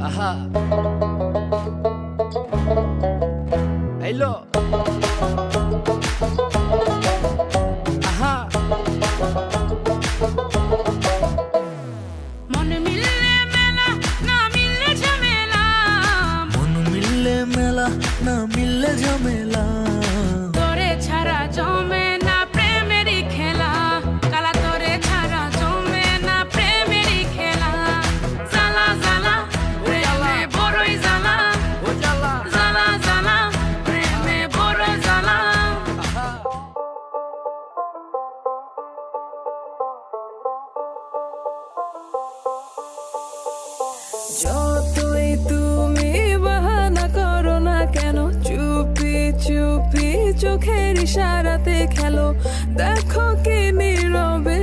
আহা আইলো আহা মন মিললে মেলা না মিললে ঝামেলা, মন মিললে মেলা না মিললে ঝামেলা, তোরে ছাড়া জমে না প্রেমেরই খেলা, কালা তোরে ছাড়া জমে না প্রেমেরই খেলা। জ্বালা জ্বালা প্রেমে বড়ই জ্বালা, ও জ্বালা জ্বালা জ্বালা প্রেমে বড় জ্বালা। আহা যতই তুমি বাহানা করো না কেন, চুপি চুপি চোখের ইশারাতে খেলো, দেখো কি নীরবে